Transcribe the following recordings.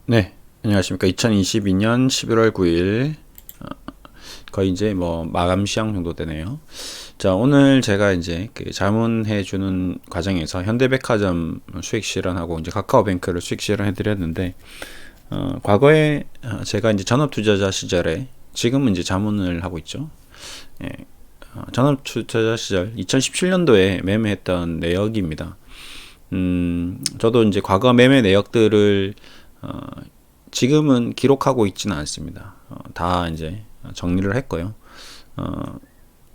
네, 안녕하십니까. 2022년 11월 9일, 거의 이제 뭐 마감 시향 정도 되네요. 자, 오늘 제가 이제 그 자문해주는 과정에서 현대백화점 수익 실현하고 이제 카카오뱅크를 수익 실현해 드렸는데, 과거에 제가 이제 전업투자자 시절에 지금은 이제 자문을 하고 있죠. 예, 전업투자자 시절 2017년도에 매매했던 내역입니다. 저도 이제 과거 매매 내역들을 지금은 기록하고 있지는 않습니다. 다 이제 정리를 했고요.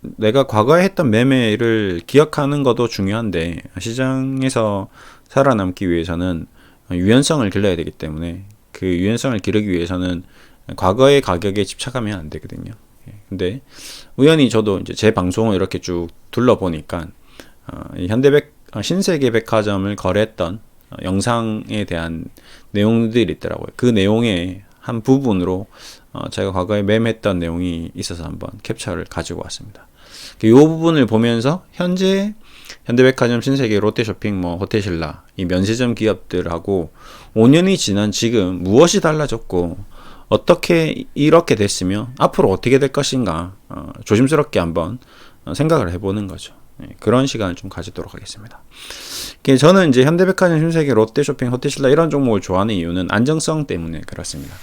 내가 과거에 했던 매매를 기억하는 것도 중요한데, 시장에서 살아남기 위해서는 유연성을 길러야 되기 때문에, 그 유연성을 기르기 위해서는 과거의 가격에 집착하면 안 되거든요. 근데 우연히 저도 이제 제 방송을 이렇게 쭉 둘러보니까 신세계백화점을 거래했던 영상에 대한 내용들이 있더라고요. 그 내용의 한 부분으로 제가 과거에 매매했던 내용이 있어서 한번 캡처를 가지고 왔습니다. 이 부분을 보면서 현재 현대백화점, 신세계, 롯데쇼핑, 뭐 호텔신라 이 면세점 기업들하고 5년이 지난 지금 무엇이 달라졌고 어떻게 이렇게 됐으며 앞으로 어떻게 될 것인가 조심스럽게 한번 생각을 해보는 거죠. 그런 시간을 좀 가지도록 하겠습니다. 저는 이제 현대백화점, 신세계, 롯데쇼핑, 호텔신라 이런 종목을 좋아하는 이유는 안정성 때문에 그렇습니다.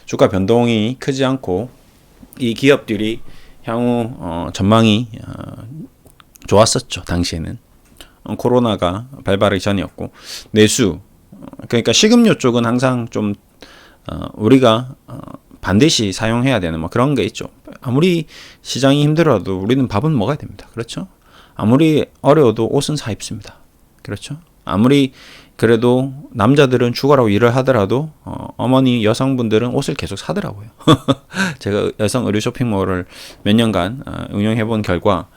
주가 변동이 크지 않고 이 기업들이 향후 전망이 좋았었죠. 당시에는 코로나가 발발하기 전이었고, 내수 그러니까 식음료 쪽은 항상 좀 우리가 반드시 사용해야 되는 뭐 그런 게 있죠. 아무리 시장이 힘들어도 우리는 밥은 먹어야 됩니다. 그렇죠? 아무리 어려워도 옷은 사 입습니다. 그렇죠? 아무리 그래도 남자들은 죽어라고 일을 하더라도 어머니 여성분들은 옷을 계속 사더라고요. 제가 여성 의류 쇼핑몰을 몇 년간 운영해 본 결과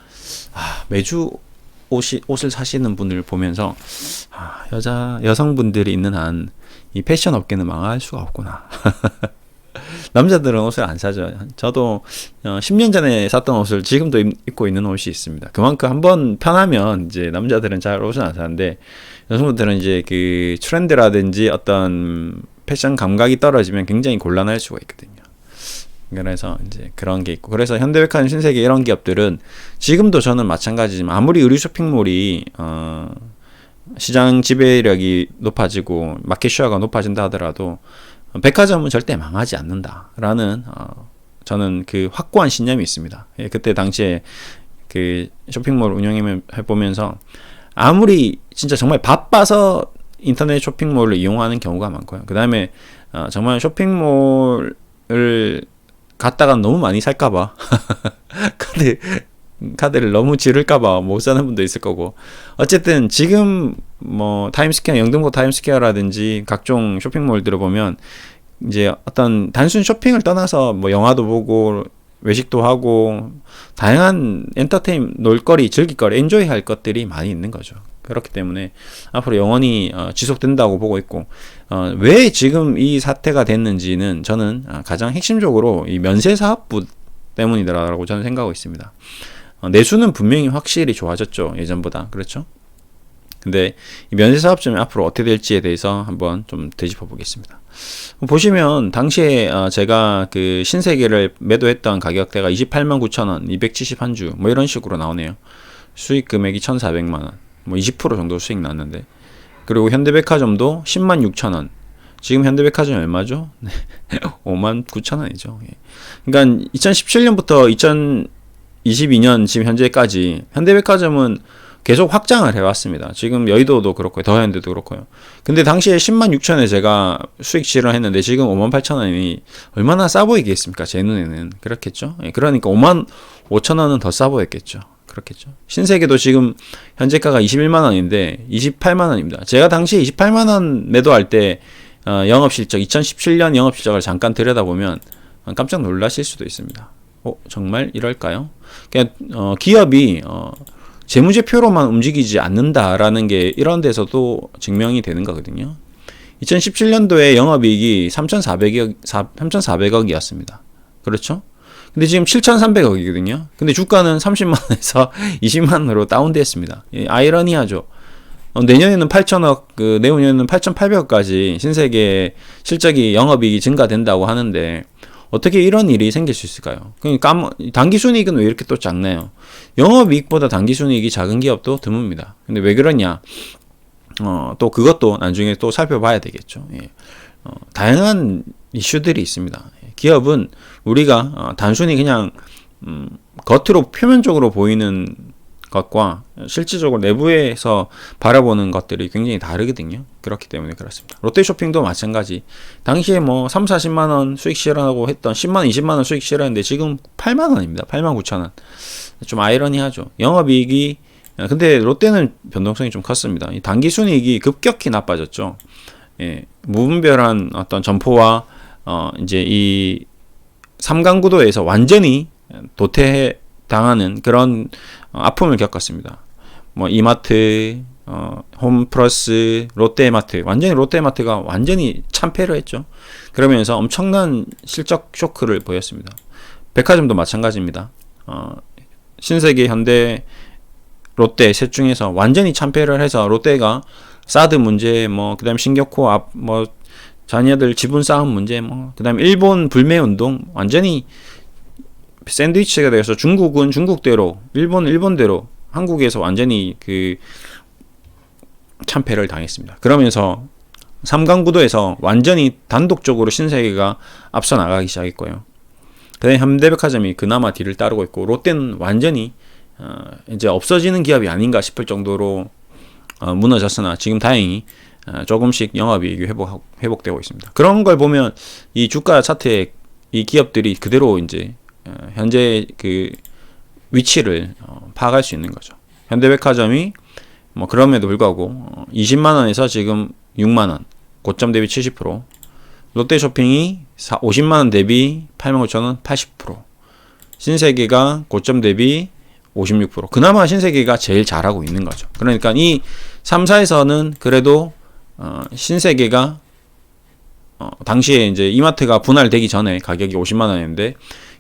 매주 옷을 사시는 분을 보면서 여성분들이 있는 한 이 패션 업계는 망할 수가 없구나. 남자들은 옷을 안 사죠. 저도 10년 전에 샀던 옷을 지금도 입고 있는 옷이 있습니다. 그만큼 한번 편하면 이제 남자들은 잘 옷을 안 사는데, 여성분들은 이제 그 트렌드라든지 어떤 패션 감각이 떨어지면 굉장히 곤란할 수가 있거든요. 그래서 이제 그런 게 있고, 그래서 현대백화점, 신세계 이런 기업들은 지금도 저는 마찬가지지만 아무리 의류 쇼핑몰이 시장 지배력이 높아지고 마켓 쉐어가 높아진다 하더라도 백화점은 절대 망하지 않는다라는 저는 그 확고한 신념이 있습니다. 그때 당시에 그 쇼핑몰 운영해 보면서 아무리 진짜 정말 바빠서 인터넷 쇼핑몰을 이용하는 경우가 많고요. 그 다음에 정말 쇼핑몰을 갔다가 너무 많이 살까봐 카드를 너무 지를까봐 못 사는 분도 있을 거고, 어쨌든 지금 뭐 타임스퀘어, 영등포 타임스퀘어라든지 각종 쇼핑몰들을 보면 이제 어떤 단순 쇼핑을 떠나서 뭐 영화도 보고 외식도 하고 다양한 엔터테인, 놀거리, 즐길거리, 엔조이 할 것들이 많이 있는 거죠. 그렇기 때문에 앞으로 영원히 지속된다고 보고 있고, 왜 지금 이 사태가 됐는지는 저는 가장 핵심적으로 이 면세사업부 때문이더라고 저는 생각하고 있습니다. 내수는 분명히 확실히 좋아졌죠. 예전보다. 그렇죠? 근데 이 면세사업점이 앞으로 어떻게 될지에 대해서 한번 좀 되짚어 보겠습니다. 보시면 당시에 제가 그 신세계를 매도했던 가격대가 28만 9천원, 271주 뭐 이런 식으로 나오네요. 수익 금액이 1,400만원, 뭐 20% 정도 수익 났는데, 그리고 현대백화점도 10만 6천원. 지금 현대백화점이 얼마죠? 5만 9천원이죠. 그러니까 2017년부터 2022년 지금 현재까지 현대백화점은 계속 확장을 해왔습니다. 지금 여의도도 그렇고요, 더현대도 그렇고요. 근데 당시에 10만 6천에 제가 수익 실현했는데 지금 5만 8천원이 얼마나 싸 보이겠습니까? 제 눈에는 그렇겠죠. 그러니까 5만 5천원은 더 싸 보였겠죠. 그렇겠죠. 신세계도 지금 현재가가 21만원인데 28만원입니다. 제가 당시에 28만원 매도할 때 영업실적 2017년 영업실적을 잠깐 들여다보면 깜짝 놀라실 수도 있습니다. 정말 이럴까요? 그냥 기업이 재무제표로만 움직이지 않는다라는 게 이런 데서도 증명이 되는 거거든요. 2017년도에 영업이익이 3,400억이었습니다. 그렇죠? 근데 지금 7,300억이거든요. 근데 주가는 30만원에서 20만원으로 다운됐습니다. 아이러니하죠. 내년에는 8천억, 내후년에는 8,800억까지 신세계 실적이 영업이익이 증가된다고 하는데 어떻게 이런 일이 생길 수 있을까요? 그러니까 당기순이익은 왜 이렇게 또 작나요? 영업이익보다 당기순이익이 작은 기업도 드뭅니다. 근데 왜 그러냐? 또 그것도 나중에 또 살펴봐야 되겠죠. 예. 다양한 이슈들이 있습니다. 기업은 우리가 단순히 그냥 겉으로 표면적으로 보이는 것과 실질적으로 내부에서 바라보는 것들이 굉장히 다르거든요. 그렇기 때문에 그렇습니다. 롯데쇼핑도 마찬가지. 당시에 뭐 3, 40만 원 수익 실현하고 했던 10만 원, 20만 원 수익 실현했는데 지금 8만 원입니다. 8만 9천 원. 좀 아이러니하죠. 영업이익이 근데 롯데는 변동성이 좀 컸습니다. 이 당기순이익이 급격히 나빠졌죠. 예, 무분별한 어떤 점포와 이제 이 삼강구도에서 완전히 도태 당하는 그런 아픔을 겪었습니다. 뭐 이마트, 홈플러스, 롯데마트, 완전히 롯데마트가 완전히 참패를 했죠. 그러면서 엄청난 실적 쇼크를 보였습니다. 백화점도 마찬가지입니다. 신세계, 현대, 롯데 셋 중에서 완전히 참패를 해서 롯데가 사드 문제, 뭐 그다음 신격호 뭐 자녀들 지분 싸움 문제, 뭐 그다음 일본 불매 운동 완전히 샌드위치가 돼서 중국은 중국대로, 일본은 일본대로, 한국에서 완전히 그 참패를 당했습니다. 그러면서 삼강구도에서 완전히 단독적으로 신세계가 앞서 나가기 시작했고요. 그다음에 현대백화점이 그나마 뒤를 따르고 있고 롯데는 완전히 이제 없어지는 기업이 아닌가 싶을 정도로 무너졌으나 지금 다행히 조금씩 영업이익이 회복되고 있습니다. 그런 걸 보면 이 주가 차트에 이 기업들이 그대로 이제 현재 그 위치를 파악할 수 있는 거죠. 현대백화점이 뭐 그럼에도 불구하고 20만 원에서 지금 6만 원, 고점 대비 70%, 롯데쇼핑이 50만 원 대비 8만 5천 원 80%, 신세계가 고점 대비 56%. 그나마 신세계가 제일 잘하고 있는 거죠. 그러니까 이 3사에서는 그래도 신세계가 당시에 이제 이마트가 분할되기 전에 가격이 50만 원이었는데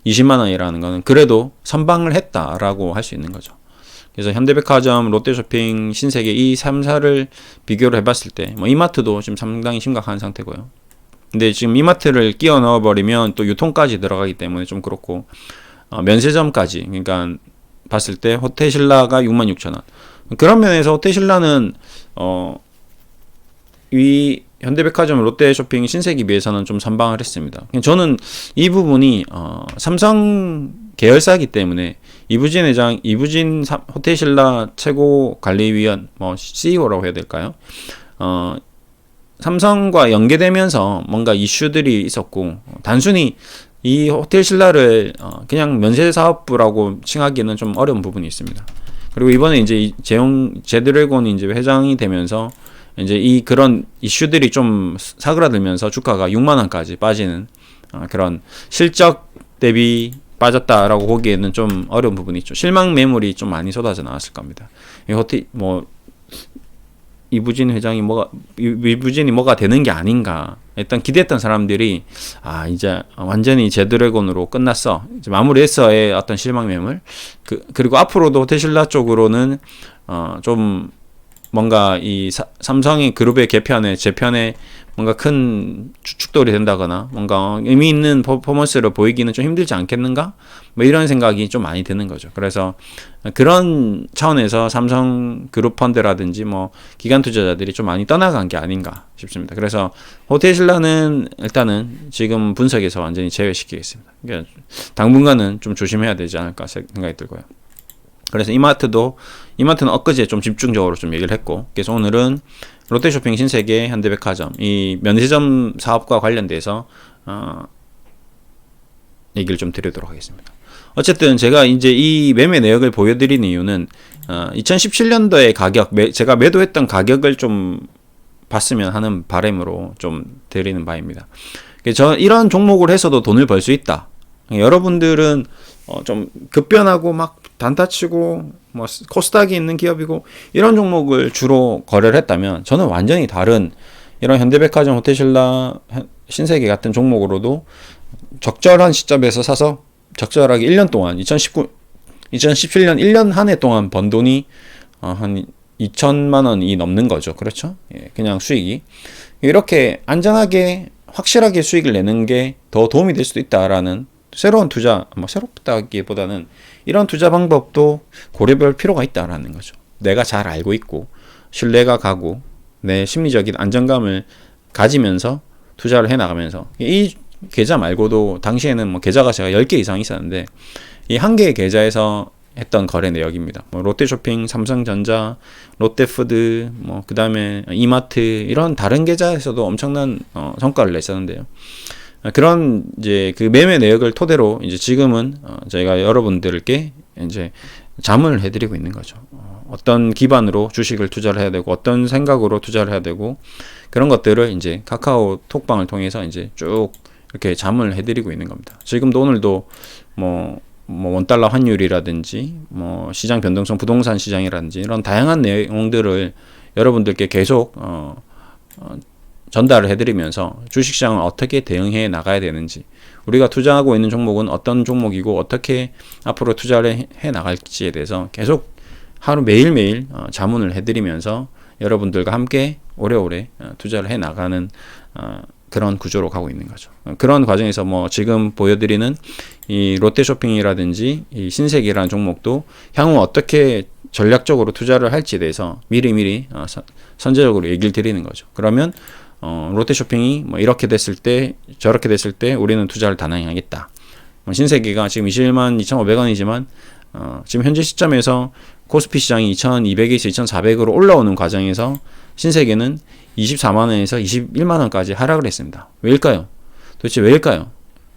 20만 원이라는 거는 그래도 선방을 했다라고 할 수 있는 거죠. 그래서 현대백화점, 롯데쇼핑, 신세계 이 3사를 비교를 해봤을 때 뭐 이마트도 지금 상당히 심각한 상태고요. 근데 지금 이마트를 끼워 넣어버리면 또 유통까지 들어가기 때문에 좀 그렇고 면세점까지 그러니까 봤을 때 호텔신라가 66,000원. 그런 면에서 호텔신라는 이 현대백화점, 롯데쇼핑, 신세계 비해서는 좀 선방을 했습니다. 저는 이 부분이 삼성 계열사이기 때문에 이부진 회장, 이부진 호텔신라 최고 관리위원, 뭐 CEO라고 해야 될까요? 삼성과 연계되면서 뭔가 이슈들이 있었고 단순히 이 호텔신라를 그냥 면세사업부라고 칭하기는 좀 어려운 부분이 있습니다. 그리고 이번에 이제 제드래곤이 이제 회장이 되면서 이제 이 그런 이슈들이 좀 사그라들면서 주가가 6만 원까지 빠지는 그런 실적 대비 빠졌다라고 보기에는 좀 어려운 부분이 있죠. 실망 매물이 좀 많이 쏟아져 나왔을 겁니다. 이부진 회장이 이부진이 뭐가 되는 게 아닌가. 일단 기대했던 사람들이 이제 완전히 제드래곤으로 끝났어. 이제 마무리했어의 어떤 실망 매물. 그리고 앞으로도 호텔신라 쪽으로는 좀 뭔가 이 삼성의 그룹의 재편에 뭔가 큰 축돌이 된다거나 뭔가 의미 있는 퍼포먼스를 보이기는 좀 힘들지 않겠는가? 뭐 이런 생각이 좀 많이 드는 거죠. 그래서 그런 차원에서 삼성 그룹 펀드라든지 뭐 기관 투자자들이 좀 많이 떠나간 게 아닌가 싶습니다. 그래서 호텔신라는 일단은 지금 분석에서 완전히 제외시키겠습니다. 그러니까 당분간은 좀 조심해야 되지 않을까 생각이 들고요. 그래서 이마트는 엊그제 좀 집중적으로 좀 얘기를 했고, 그래서 오늘은 롯데쇼핑, 신세계, 현대백화점 이 면세점 사업과 관련돼서 얘기를 좀 드리도록 하겠습니다. 어쨌든 제가 이제 이 매매 내역을 보여드린 이유는 2017년도의 가격, 제가 매도했던 가격을 좀 봤으면 하는 바람으로 좀 드리는 바입니다. 저 이런 종목을 해서도 돈을 벌 수 있다. 여러분들은 좀 급변하고 막 단타치고 뭐 코스닥이 있는 기업이고 이런 종목을 주로 거래를 했다면 저는 완전히 다른 이런 현대백화점, 호텔신라, 신세계 같은 종목으로도 적절한 시점에서 사서 적절하게 1년 동안 2017년 1년 한 해 동안 번 돈이 한 2천만 원이 넘는 거죠. 그렇죠? 예, 그냥 수익이. 이렇게 안전하게 확실하게 수익을 내는 게 더 도움이 될 수도 있다라는 새로운 투자, 뭐 새롭다기보다는 이런 투자 방법도 고려볼 필요가 있다라는 거죠. 내가 잘 알고 있고 신뢰가 가고 내 심리적인 안정감을 가지면서 투자를 해 나가면서, 이 계좌 말고도 당시에는 뭐 계좌가 제가 10개 이상 있었는데 이 한 개의 계좌에서 했던 거래 내역입니다. 뭐 롯데쇼핑, 삼성전자, 롯데푸드, 뭐 그다음에 이마트, 이런 다른 계좌에서도 엄청난 성과를 냈었는데요. 그런 이제 그 매매 내역을 토대로 이제 지금은 저희가 여러분들께 이제 자문을 해드리고 있는 거죠. 어떤 기반으로 주식을 투자를 해야 되고 어떤 생각으로 투자를 해야 되고 그런 것들을 이제 카카오 톡방을 통해서 이제 쭉 이렇게 자문을 해드리고 있는 겁니다. 지금도 오늘도 뭐 원달러 환율이라든지 뭐 시장 변동성 부동산 시장이라든지 이런 다양한 내용들을 여러분들께 계속 전달을 해드리면서 주식시장을 어떻게 대응해 나가야 되는지, 우리가 투자하고 있는 종목은 어떤 종목이고 어떻게 앞으로 투자를 해 나갈지에 대해서 계속 하루 매일매일 자문을 해드리면서 여러분들과 함께 오래오래 투자를 해 나가는 그런 구조로 가고 있는 거죠. 그런 과정에서 뭐 지금 보여드리는 이 롯데쇼핑이라든지 이 신세계라는 종목도 향후 어떻게 전략적으로 투자를 할지에 대해서 미리미리 선제적으로 얘기를 드리는 거죠. 그러면 롯데쇼핑이 뭐 이렇게 됐을 때 저렇게 됐을 때 우리는 투자를 단행하겠다. 신세계가 지금 21만 2,500원이지만 지금 현재 시점에서 코스피 시장이 2,200에서 2,400으로 올라오는 과정에서 신세계는 24만 원에서 21만 원까지 하락을 했습니다. 왜일까요? 도대체 왜일까요?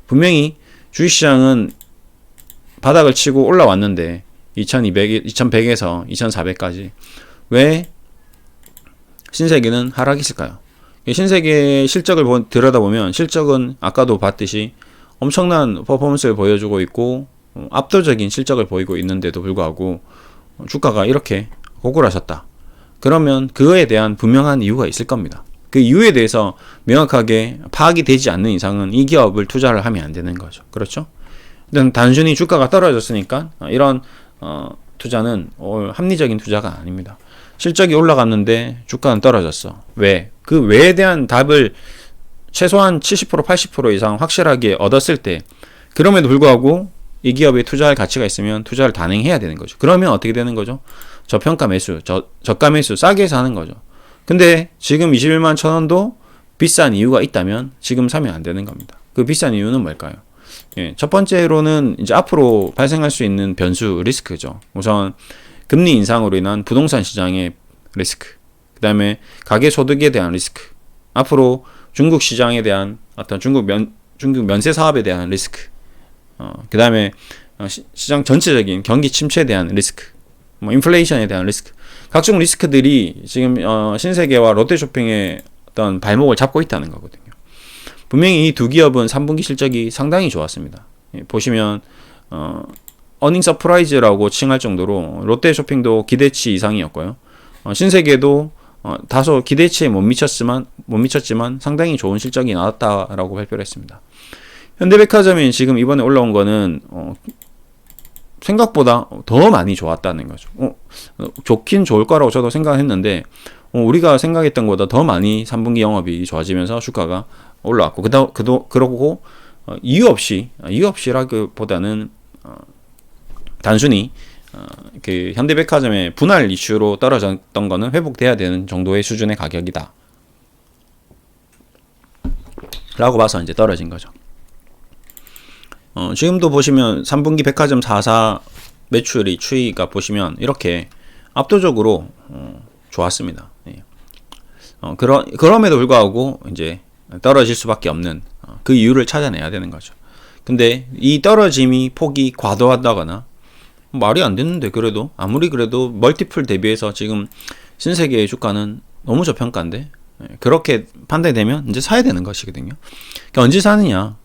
분명히 주식시장은 바닥을 치고 올라왔는데 2100에서 2400까지 왜 신세계는 하락했을까요? 신세계의 실적을 들여다보면 실적은 아까도 봤듯이 엄청난 퍼포먼스를 보여주고 있고 압도적인 실적을 보이고 있는데도 불구하고 주가가 이렇게 고꾸라졌다. 그러면 그거에 대한 분명한 이유가 있을 겁니다. 그 이유에 대해서 명확하게 파악이 되지 않는 이상은 이 기업을 투자를 하면 안 되는 거죠. 그렇죠? 단순히 주가가 떨어졌으니까 이런 투자는 합리적인 투자가 아닙니다. 실적이 올라갔는데 주가는 떨어졌어. 왜? 그 왜에 대한 답을 최소한 70% 80% 이상 확실하게 얻었을 때, 그럼에도 불구하고 이 기업에 투자할 가치가 있으면 투자를 단행해야 되는 거죠. 그러면 어떻게 되는 거죠? 저평가 매수, 저가 매수, 싸게 사는 거죠. 근데 지금 21만 1,000원도 비싼 이유가 있다면 지금 사면 안 되는 겁니다. 그 비싼 이유는 뭘까요? 예, 첫 번째로는 이제 앞으로 발생할 수 있는 변수, 리스크죠. 우선 금리 인상으로 인한 부동산 시장의 리스크, 그 다음에 가계소득에 대한 리스크, 앞으로 중국 시장에 대한 어떤 중국 면세 사업에 대한 리스크, 그 다음에 시장 전체적인 경기 침체에 대한 리스크, 뭐 인플레이션에 대한 리스크, 각종 리스크들이 지금 신세계와 롯데쇼핑의 어떤 발목을 잡고 있다는 거거든요. 분명히 이 두 기업은 3분기 실적이 상당히 좋았습니다. 보시면 어닝 서프라이즈라고 칭할 정도로 롯데쇼핑도 기대치 이상이었고요. 신세계도 다소 기대치에 못 미쳤지만 상당히 좋은 실적이 나왔다라고 발표를 했습니다. 현대백화점이 지금 이번에 올라온 거는 생각보다 더 많이 좋았다는 거죠. 좋긴 좋을 거라고 저도 생각했는데 우리가 생각했던 것보다 더 많이 3분기 영업이 좋아지면서 주가가 올라왔고, 그러고 이유 없이라기보다는 단순히 그 현대백화점의 분할 이슈로 떨어졌던 거는 회복돼야 되는 정도의 수준의 가격이다 라고 봐서 이제 떨어진 거죠. 지금도 보시면 3분기 백화점 4사 매출이 추이가 보시면 이렇게 압도적으로 좋았습니다. 예. 그럼에도 불구하고 이제 떨어질 수밖에 없는 그 이유를 찾아내야 되는 거죠. 근데 이 떨어짐이 폭이 과도하다거나 말이 안 되는데, 그래도 아무리 그래도 멀티플 대비해서 지금 신세계의 주가는 너무 저평가인데, 그렇게 판단이 되면 이제 사야 되는 것이거든요. 그러니까 언제 사느냐,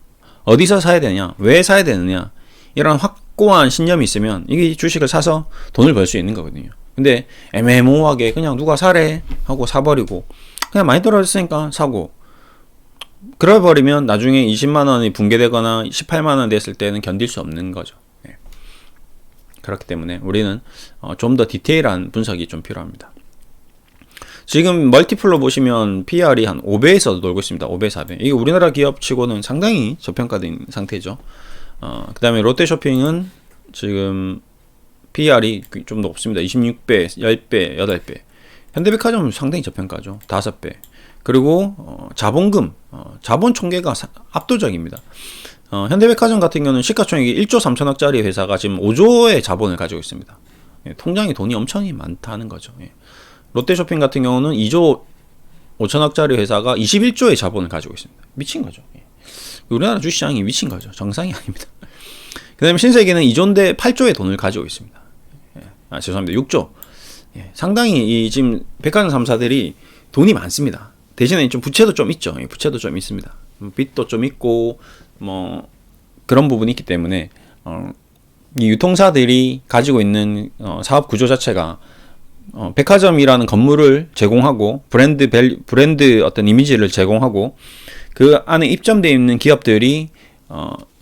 어디서 사야 되냐, 왜 사야 되느냐, 이런 확고한 신념이 있으면 이 주식을 사서 돈을 벌 수 있는 거거든요. 근데 애매모호하게 그냥 누가 사래 하고 사버리고 그냥 많이 떨어졌으니까 사고, 그래버리면 나중에 20만 원이 붕괴되거나 18만 원 됐을 때는 견딜 수 없는 거죠. 그렇기 때문에 우리는 좀 더 디테일한 분석이 좀 필요합니다. 지금 멀티플로 보시면 PR이 한 5배에서 놀고 있습니다. 5배, 4배. 이게 우리나라 기업치고는 상당히 저평가된 상태죠. 그 다음에 롯데쇼핑은 지금 PR이 좀 높습니다. 26배, 10배, 8배. 현대백화점은 상당히 저평가죠. 5배. 그리고 자본금, 자본 총계가 압도적입니다. 현대백화점 같은 경우는 시가총액이 1조 3천억짜리 회사가 지금 5조의 자본을 가지고 있습니다. 예, 통장에 돈이 엄청 많다는 거죠. 예. 롯데쇼핑 같은 경우는 2조 5천억짜리 회사가 21조의 자본을 가지고 있습니다. 미친 거죠. 예. 우리나라 주시장이 미친 거죠. 정상이 아닙니다. 그 다음에 신세계는 2조인데 8조의 돈을 가지고 있습니다. 예. 죄송합니다. 6조. 예. 상당히 지금 백화점 3사들이 돈이 많습니다. 대신에 좀 부채도 좀 있죠. 예. 부채도 좀 있습니다. 빚도 좀 있고 뭐 그런 부분이 있기 때문에 이 유통사들이 가지고 있는 사업 구조 자체가 백화점이라는 건물을 제공하고 브랜드 어떤 이미지를 제공하고 그 안에 입점되어 있는 기업들이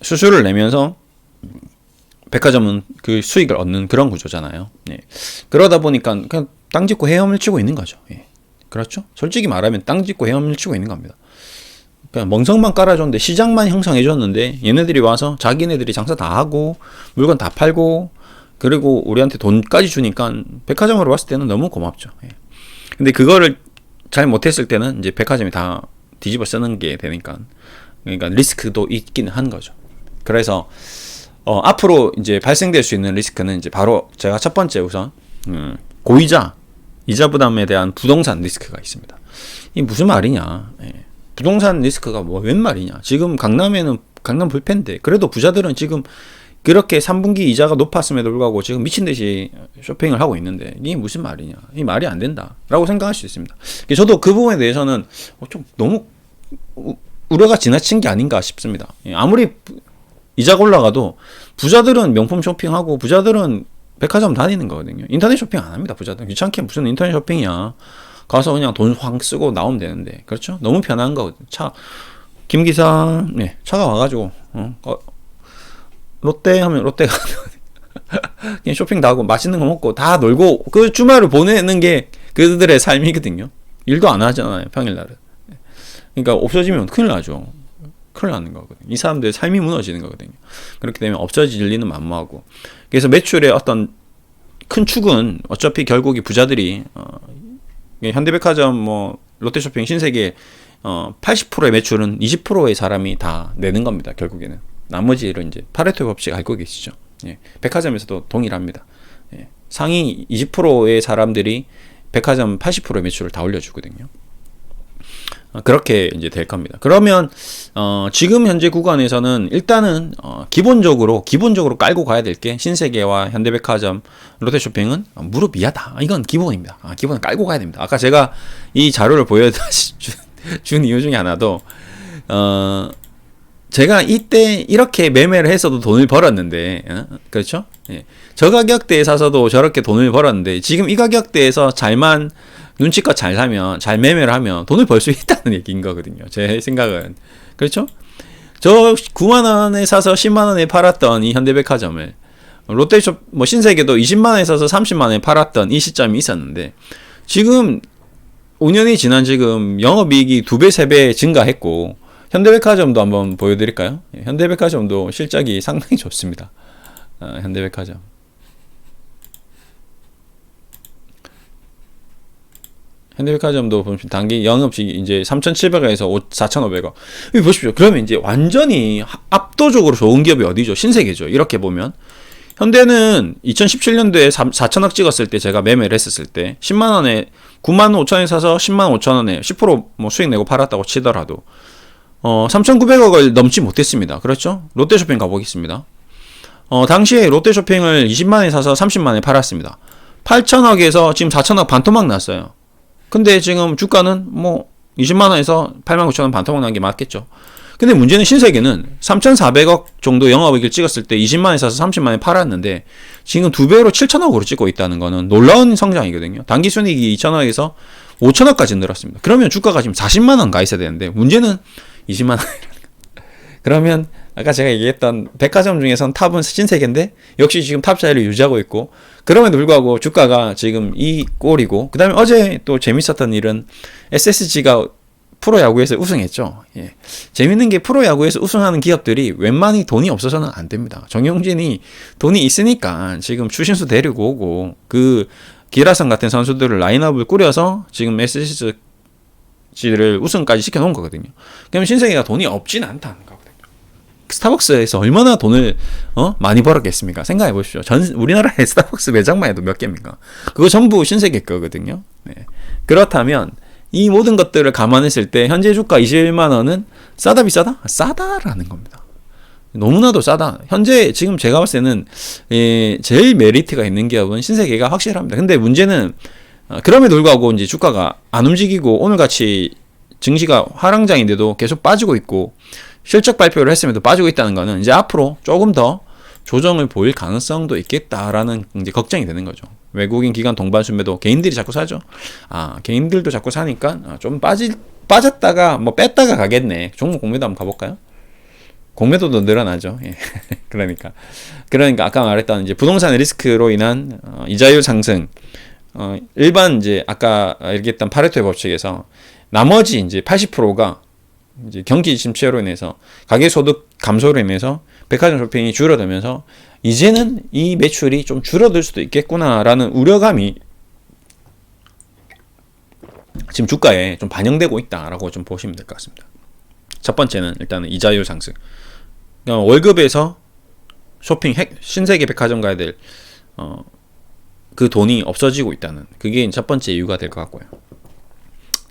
수수료를 내면서 백화점은 그 수익을 얻는 그런 구조잖아요. 예. 그러다 보니까 그냥 땅 짚고 헤엄을 치고 있는 거죠. 예. 그렇죠? 솔직히 말하면 땅 짚고 헤엄을 치고 있는 겁니다. 그냥 멍석만 깔아줬는데 시장만 형성해줬는데 얘네들이 와서 자기네들이 장사 다 하고 물건 다 팔고 그리고 우리한테 돈까지 주니까 백화점으로 봤을 때는 너무 고맙죠. 예. 근데 그거를 잘 못했을 때는 이제 백화점이 다 뒤집어 쓰는 게 되니까 그러니까 리스크도 있긴 한 거죠. 그래서 앞으로 이제 발생될 수 있는 리스크는 이제 바로 제가 첫 번째 우선 이자 부담에 대한 부동산 리스크가 있습니다. 이 무슨 말이냐? 예. 부동산 리스크가 뭐 웬 말이냐? 지금 강남에는 강남 불패인데 그래도 부자들은 지금 그렇게 3분기 이자가 높았음에도 불구하고 지금 미친 듯이 쇼핑을 하고 있는데 이게 무슨 말이냐? 이 말이 안 된다라고 생각할 수 있습니다. 저도 그 부분에 대해서는 좀 너무 우려가 지나친 게 아닌가 싶습니다. 아무리 이자가 올라가도 부자들은 명품 쇼핑하고 부자들은 백화점 다니는 거거든요. 인터넷 쇼핑 안 합니다. 부자들은 귀찮게 무슨 인터넷 쇼핑이야. 가서 그냥 돈 확 쓰고 나오면 되는데 그렇죠? 너무 편한 거거든요. 김 기사 차가 와가지고 롯데 하면 롯데 가면 그냥 쇼핑 다 하고 맛있는 거 먹고 다 놀고 그 주말을 보내는 게 그들의 삶이거든요. 일도 안 하잖아요. 평일날은. 그러니까 없어지면 큰일 나죠. 큰일 나는 거거든요. 이 사람들의 삶이 무너지는 거거든요. 그렇기 때문에 없어질 리는 만무하고 그래서 매출의 어떤 큰 축은 어차피 결국 이 부자들이 현대백화점 뭐 롯데쇼핑 신세계 80%의 매출은 20%의 사람이 다 내는 겁니다. 결국에는 나머지를 이제 파레토 법칙 알고 계시죠? 예. 백화점에서도 동일합니다. 예. 상위 20%의 사람들이 백화점 80%의 매출을 다 올려주거든요. 그렇게 이제 될 겁니다. 그러면 지금 현재 구간에서는 일단은 기본적으로 깔고 가야 될 게 신세계와 현대백화점, 롯데쇼핑은 무릎 위하다. 이건 기본입니다. 기본은 깔고 가야 됩니다. 아까 제가 이 자료를 보여준 이유 중에 하나도 제가 이때 이렇게 매매를 했어도 돈을 벌었는데 그렇죠? 예. 저 가격대에 사서도 저렇게 돈을 벌었는데 지금 이 가격대에서 눈치껏 잘 사면, 잘 매매를 하면 돈을 벌 수 있다는 얘기인 거거든요. 제 생각은. 그렇죠? 저 9만원에 사서 10만원에 팔았던 이 현대백화점을 신세계도 20만원에 사서 30만원에 팔았던 이 시점이 있었는데 지금 5년이 지난 지금 영업이익이 2배, 3배 증가했고 현대백화점도 한번 보여드릴까요? 현대백화점도 실적이 상당히 좋습니다. 현대백화점. 현대백화점도 보시면 단기 영업이익이 이제 3,700원에서 4,500원. 여기 보십시오. 그러면 이제 완전히 압도적으로 좋은 기업이 어디죠? 신세계죠. 이렇게 보면. 현대는 2017년도에 4천억 찍었을 때 제가 매매를 했었을 때 10만원에 9만 5천원에 사서 10만 5천원에 10% 수익 내고 팔았다고 치더라도 3,900억을 넘지 못했습니다. 그렇죠? 롯데쇼핑 가보겠습니다. 당시에 롯데쇼핑을 20만원에 사서 30만원에 팔았습니다. 8천억에서 지금 4천억 반토막 났어요. 근데 지금 주가는 20만원에서 89,000원 반토막 난 게 맞겠죠. 근데 문제는 신세계는 3,400억 정도 영업이익을 찍었을 때 20만원에 사서 30만원에 팔았는데 지금 2배로 7천억으로 찍고 있다는 거는 놀라운 성장이거든요. 단기 순이익이 2천억에서 5천억까지 늘었습니다. 그러면 주가가 지금 40만원 가 있어야 되는데 문제는 20만원. 그러면 아까 제가 얘기했던 백화점 중에선 탑은 신세계인데 역시 지금 탑 자리를 유지하고 있고, 그럼에도 불구하고 주가가 지금 이 꼴이고, 그 다음에 어제 또 재밌었던 일은 SSG가 프로야구에서 우승했죠. 예. 재밌는 게 프로야구에서 우승하는 기업들이 웬만히 돈이 없어서는 안 됩니다. 정용진이 돈이 있으니까 지금 추신수 데리고 오고, 그 기라성 같은 선수들을 라인업을 꾸려서 지금 SSG를 우승까지 시켜놓은 거거든요. 그러면 신세계가 돈이 없진 않다는 거거든요. 스타벅스에서 얼마나 돈을 많이 벌었겠습니까? 생각해 보십시오. 우리나라의 스타벅스 매장만 해도 몇 개입니까? 그거 전부 신세계 거거든요. 네. 그렇다면 이 모든 것들을 감안했을 때 현재 주가 21만 원은 싸다 비싸다? 싸다라는 겁니다. 너무나도 싸다. 현재 지금 제가 봤을 때는 제일 메리트가 있는 기업은 신세계가 확실합니다. 근데 문제는 그럼에도 불구하고 이제 주가가 안 움직이고 오늘같이 증시가 하락장인데도 계속 빠지고 있고 실적 발표를 했음에도 빠지고 있다는 거는 이제 앞으로 조금 더 조정을 보일 가능성도 있겠다라는 이제 걱정이 되는 거죠. 외국인 기관 동반 순매도 개인들이 자꾸 사죠. 개인들도 자꾸 사니까 좀 빠졌다가 뭐 뺐다가 가겠네. 종목 공매도 한번 가볼까요? 공매도도 늘어나죠. 예. 그러니까 아까 말했던 이제 부동산 리스크로 인한 이자율 상승, 일반 이제 아까 얘기했던 파레토의 법칙에서 나머지 이제 80%가 이제 경기 침체로 인해서 가계 소득 감소로 인해서 백화점 쇼핑이 줄어들면서 이제는 이 매출이 좀 줄어들 수도 있겠구나라는 우려감이 지금 주가에 좀 반영되고 있다라고 좀 보시면 될 것 같습니다. 첫 번째는 일단은 이자율 상승. 그러니까 월급에서 쇼핑 신세계 백화점 가야 될 그 돈이 없어지고 있다는, 그게 첫 번째 이유가 될 것 같고요.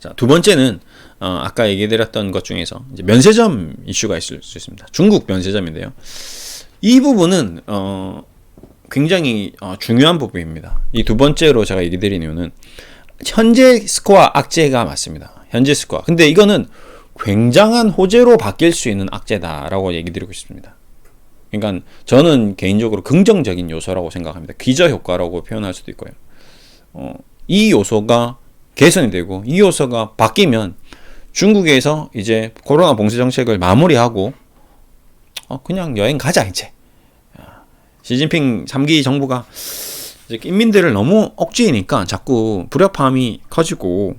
자, 두 번째는 아까 얘기드렸던 것 중에서 이제 면세점 이슈가 있을 수 있습니다. 중국 면세점인데요. 이 부분은 굉장히 중요한 부분입니다. 이 두 번째로 제가 얘기 드린 이유는 현재 스코어 악재가 맞습니다. 현재 스코어. 근데 이거는 굉장한 호재로 바뀔 수 있는 악재다라고 얘기 드리고 싶습니다. 그러니까 저는 개인적으로 긍정적인 요소라고 생각합니다. 기저 효과라고 표현할 수도 있고요. 이 요소가 개선이 되고 이 요소가 바뀌면 중국에서 이제 코로나 봉쇄 정책을 마무리하고 그냥 여행 가자 이제. 시진핑 3기 정부가 이제 인민들을 너무 억지니까 자꾸 불협화음이 커지고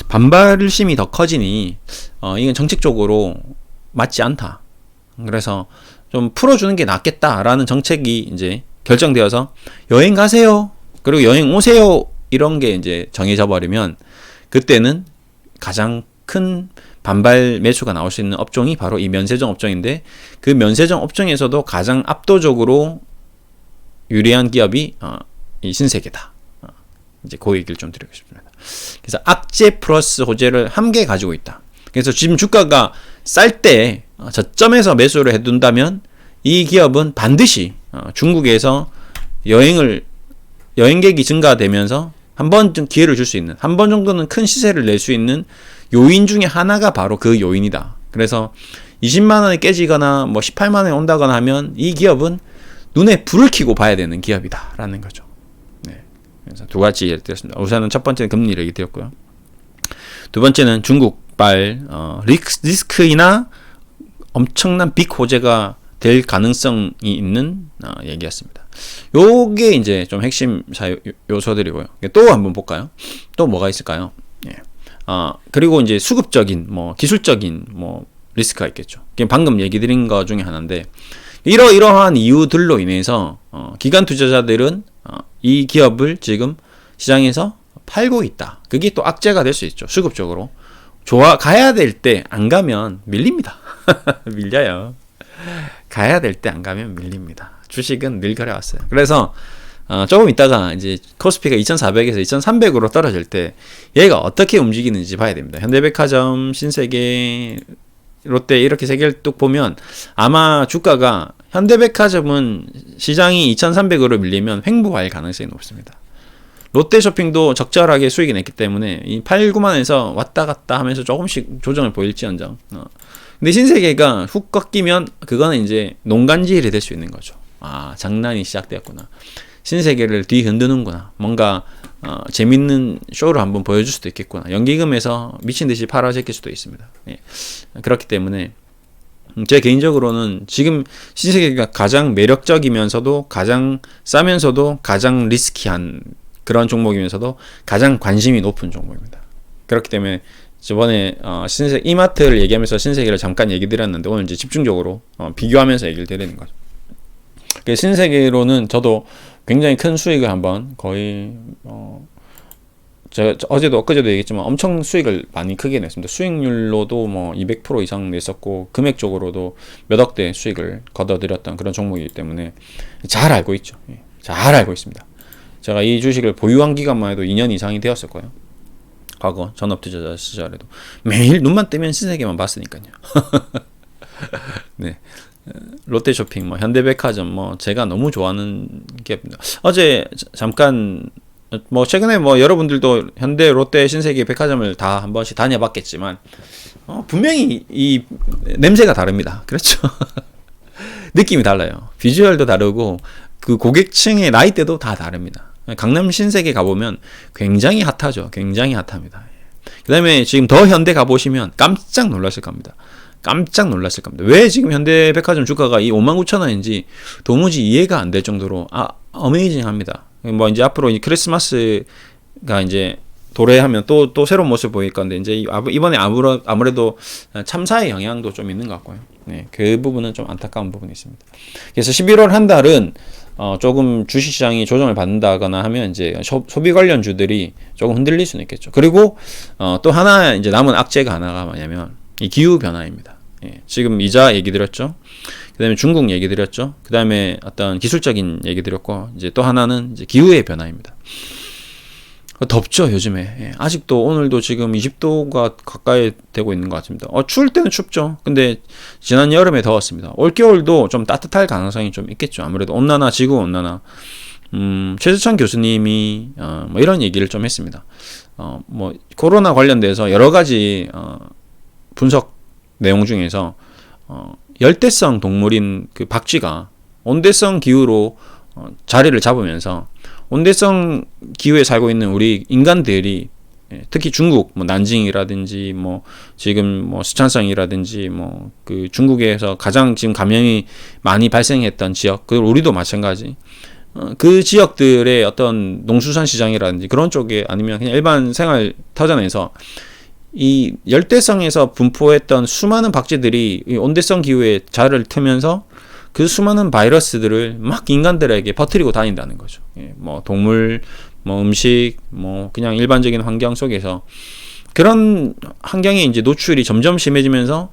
반발심이 더 커지니 이건 정책적으로 맞지 않다. 그래서 좀 풀어주는 게 낫겠다라는 정책이 이제 결정되어서 여행 가세요. 그리고 여행 오세요. 이런 게 이제 정해져 버리면 그때는 가장 큰 반발 매수가 나올 수 있는 업종이 바로 이 면세점 업종인데, 그 면세점 업종에서도 가장 압도적으로 유리한 기업이 이 신세계다. 이제 그 얘기를 좀 드리고 싶습니다. 그래서 악재 플러스 호재를 함께 가지고 있다. 그래서 지금 주가가 쌀 때 저점에서 매수를 해둔다면 이 기업은 반드시 중국에서 여행객이 증가되면서 한 번 기회를 줄 수 있는, 한 번 정도는 큰 시세를 낼 수 있는 요인 중에 하나가 바로 그 요인이다. 그래서 20만 원에 깨지거나 뭐 18만 원에 온다거나 하면 이 기업은 눈에 불을 켜고 봐야 되는 기업이다라는 거죠. 네. 그래서 두 가지 예를 들었습니다. 우선은 첫 번째는 금리 얘기 드렸고요. 두 번째는 중국발 리스크이나 엄청난 빅 호재가 될 가능성이 있는 얘기였습니다. 요게 이제 좀 핵심 요소들이고요. 또 한번 볼까요? 또 뭐가 있을까요? 예. 그리고 이제 수급적인, 기술적인 리스크가 있겠죠. 방금 얘기 드린 거 중에 하나인데, 이러한 이유들로 인해서 기관 투자자들은 이 기업을 지금 시장에서 팔고 있다. 그게 또 악재가 될 수 있죠. 수급적으로. 가야 될 때 안 가면 밀립니다. 밀려요. 가야 될 때 안 가면 밀립니다. 주식은 늘 그래왔어요. 그래서 조금 있다가 이제 코스피가 2400에서 2300으로 떨어질 때 얘가 어떻게 움직이는지 봐야 됩니다. 현대백화점, 신세계, 롯데 이렇게 세 개를 뚝 보면 아마 주가가 현대백화점은 시장이 2300으로 밀리면 횡보할 가능성이 높습니다. 롯데쇼핑도 적절하게 수익이 냈기 때문에 이 8, 9만에서 왔다 갔다 하면서 조금씩 조정을 보일지언정. 근데 신세계가 훅 꺾이면 그거는 이제 농간지일이 될 수 있는 거죠. 장난이 시작되었구나. 신세계를 뒤흔드는구나. 뭔가 재밌는 쇼를 한번 보여줄 수도 있겠구나. 연기금에서 미친 듯이 팔아 제낄 수도 있습니다. 예. 그렇기 때문에 제 개인적으로는 지금 신세계가 가장 매력적이면서도 가장 싸면서도 가장 리스키한 그런 종목이면서도 가장 관심이 높은 종목입니다. 그렇기 때문에 저번에 신세계 이마트를 얘기하면서 신세계를 잠깐 얘기 드렸는데 오늘 이제 집중적으로 비교하면서 얘기를 드리는 거죠. 신세계로는 저도 굉장히 큰 수익을 한번 거의 제가 어제도 엊그제도 얘기했지만 엄청 수익을 많이 크게 냈습니다. 수익률로도 뭐 200% 이상 냈었고 금액적으로도 몇 억대 수익을 거둬들였던 그런 종목이기 때문에 잘 알고 있죠. 잘 알고 있습니다. 제가 이 주식을 보유한 기간만 해도 2년 이상이 되었을 거예요. 과거 전업투자자 시절에도 매일 눈만 뜨면 신세계만 봤으니까요. 네. 롯데쇼핑, 뭐 현대백화점, 뭐 제가 너무 좋아하는 기업입니다. 어제 잠깐 뭐 최근에 뭐 여러분들도 현대, 롯데, 신세계 백화점을 다 한 번씩 다녀봤겠지만 분명히 이 냄새가 다릅니다. 그렇죠? 느낌이 달라요. 비주얼도 다르고 그 고객층의 나이대도 다 다릅니다. 강남 신세계 가보면 굉장히 핫하죠. 굉장히 핫합니다. 그 다음에 지금 더 현대 가보시면 깜짝 놀라실 겁니다. 깜짝 놀랐을 겁니다. 왜 지금 현대백화점 주가가 이 59,000원인지 도무지 이해가 안 될 정도로 어메이징합니다. 뭐 이제 앞으로 이 크리스마스가 이제 도래하면 또 새로운 모습 보일 건데 이제 이번에 아무래도 참사의 영향도 좀 있는 것 같고요. 네, 그 부분은 좀 안타까운 부분이 있습니다. 그래서 11월 한 달은 조금 주식시장이 조정을 받는다거나 하면 이제 소비 관련주들이 조금 흔들릴 수는 있겠죠. 그리고 또 하나 이제 남은 악재가 하나가 뭐냐면 이 기후 변화입니다. 예, 지금 이자 얘기 드렸죠. 그 다음에 중국 얘기 드렸죠. 그 다음에 어떤 기술적인 얘기 드렸고, 이제 또 하나는 이제 기후의 변화입니다. 덥죠, 요즘에. 예, 아직도 오늘도 지금 20도가 가까이 되고 있는 것 같습니다. 추울 때는 춥죠. 근데 지난 여름에 더웠습니다. 올겨울도 좀 따뜻할 가능성이 좀 있겠죠. 아무래도 온난화, 지구 온난화. 최수찬 교수님이 뭐 이런 얘기를 좀 했습니다. 뭐 코로나 관련돼서 여러 가지 분석 내용 중에서 열대성 동물인 그 박쥐가 온대성 기후로 자리를 잡으면서 온대성 기후에 살고 있는 우리 인간들이 특히 중국 뭐 난징이라든지 뭐 지금 뭐 스촨성이라든지 뭐 그 중국에서 가장 지금 감염이 많이 발생했던 지역, 그리고 우리도 마찬가지. 그 지역들의 어떤 농수산 시장이라든지 그런 쪽에 아니면 그냥 일반 생활 터전에서 이 열대성에서 분포했던 수많은 박쥐들이 온대성 기후에 자리를 트면서 그 수많은 바이러스들을 막 인간들에게 퍼뜨리고 다닌다는 거죠. 예, 뭐 동물, 뭐 음식, 뭐 그냥 일반적인 환경 속에서 그런 환경에 이제 노출이 점점 심해지면서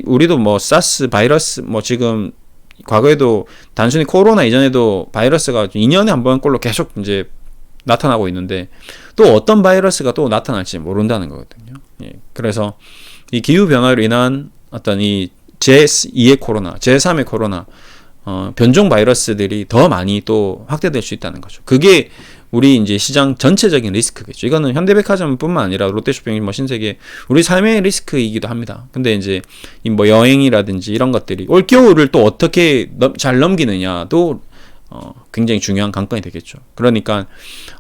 우리도 뭐 사스 바이러스 뭐 지금 과거에도 단순히 코로나 이전에도 바이러스가 2년에 한 번꼴로 계속 이제 나타나고 있는데 또 어떤 바이러스가 또 나타날지 모른다는 거거든요. 예, 그래서 이 기후 변화로 인한 어떤 이 제2의 코로나, 제3의 코로나 변종 바이러스들이 더 많이 또 확대될 수 있다는 거죠. 그게 우리 이제 시장 전체적인 리스크겠죠. 이거는 현대백화점뿐만 아니라 롯데쇼핑, 뭐 신세계 우리 삶의 리스크이기도 합니다. 근데 이제 이 뭐 여행이라든지 이런 것들이 올 겨울을 또 어떻게 잘 넘기느냐도 굉장히 중요한 관건이 되겠죠. 그러니까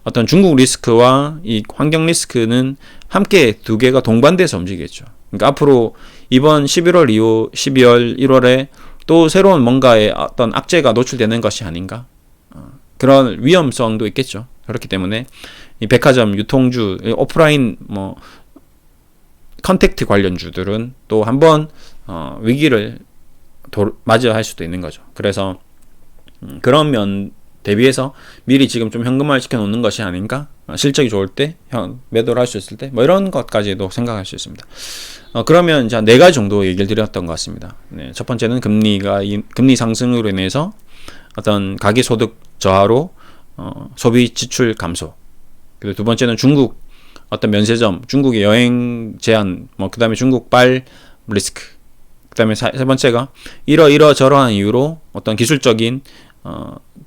어떤 중국 리스크와 이 환경 리스크는 함께 두 개가 동반돼서 움직이겠죠. 그러니까 앞으로 이번 11월 이후 12월 1월에 또 새로운 뭔가의 어떤 악재가 노출되는 것이 아닌가, 그런 위험성도 있겠죠. 그렇기 때문에 이 백화점 유통주, 오프라인 뭐 컨택트 관련주들은 또 한번 위기를 맞이할 수도 있는 거죠. 그래서 그런 면 대비해서 미리 지금 좀 현금화를 시켜놓는 것이 아닌가, 실적이 좋을 때 매도를 할 수 있을 때 뭐 이런 것까지도 생각할 수 있습니다. 그러면 이제 4가지 정도 얘기를 드렸던 것 같습니다. 네, 첫 번째는 금리 상승으로 인해서 어떤 가계소득 저하로 소비 지출 감소. 그리고 두 번째는 중국 어떤 면세점, 중국의 여행 제한, 뭐 그 다음에 중국발 리스크. 그 다음에 세 번째가 이러저러한 이유로 어떤 기술적인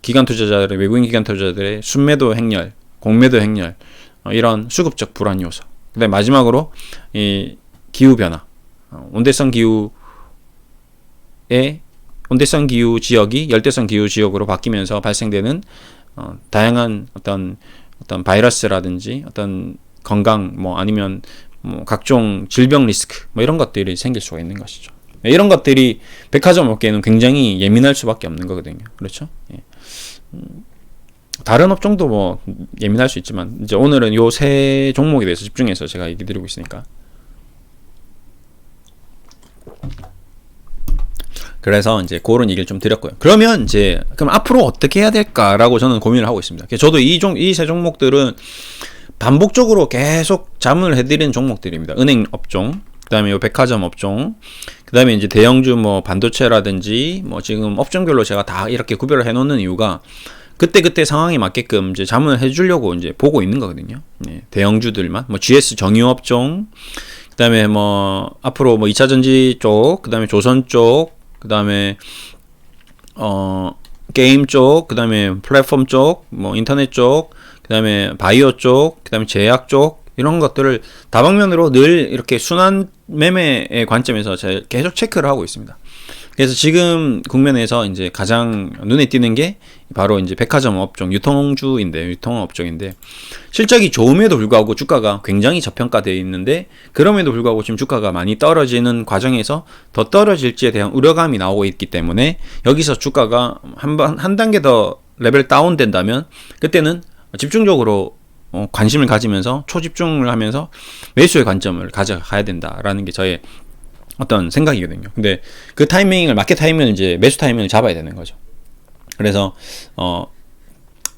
기관 투자자들의, 외국인 기관 투자자들의 순매도 행렬, 공매도 행렬, 이런 수급적 불안 요소. 그 다음에 마지막으로 이 기후 변화, 온대성 기후 지역이 열대성 기후 지역으로 바뀌면서 발생되는 다양한 어떤 바이러스라든지 어떤 건강 뭐 아니면 뭐 각종 질병 리스크 뭐 이런 것들이 생길 수가 있는 것이죠. 이런 것들이 백화점 업계는 굉장히 예민할 수밖에 없는 거거든요. 그렇죠? 예. 다른 업종도 뭐 예민할 수 있지만 이제 오늘은 요 세 종목에 대해서 집중해서 제가 얘기 드리고 있으니까. 그래서 이제 그런 얘기를 좀 드렸고요. 그러면 이제 그럼 앞으로 어떻게 해야 될까라고 저는 고민을 하고 있습니다. 저도 이 세 종목들은 반복적으로 계속 자문을 해드리는 종목들입니다. 은행 업종, 그다음에 요 백화점 업종, 그다음에 이제 대형주 뭐 반도체라든지 뭐 지금 업종별로 제가 다 이렇게 구별을 해놓는 이유가 그때 상황에 맞게끔 이제 자문을 해주려고 이제 보고 있는 거거든요. 네, 대형주들만 뭐 GS 정유 업종, 그다음에 뭐 앞으로 뭐 2차전지 쪽, 그다음에 조선 쪽, 그다음에 게임 쪽, 그다음에 플랫폼 쪽, 뭐 인터넷 쪽, 그다음에 바이오 쪽, 그다음에 제약 쪽 이런 것들을 다방면으로 늘 이렇게 순환 매매의 관점에서 제가 계속 체크를 하고 있습니다. 그래서 지금 국면에서 이제 가장 눈에 띄는 게 바로 이제 백화점 업종, 유통업종인데 실적이 좋음에도 불구하고 주가가 굉장히 저평가되어 있는데 그럼에도 불구하고 지금 주가가 많이 떨어지는 과정에서 더 떨어질지에 대한 우려감이 나오고 있기 때문에 여기서 주가가 한 단계 더 레벨 다운된다면 그때는 집중적으로 관심을 가지면서 초집중을 하면서 매수의 관점을 가져가야 된다라는 게 저의 어떤 생각이거든요. 근데 그 타이밍을 마켓 타이밍을 이제 매수 타이밍을 잡아야 되는 거죠. 그래서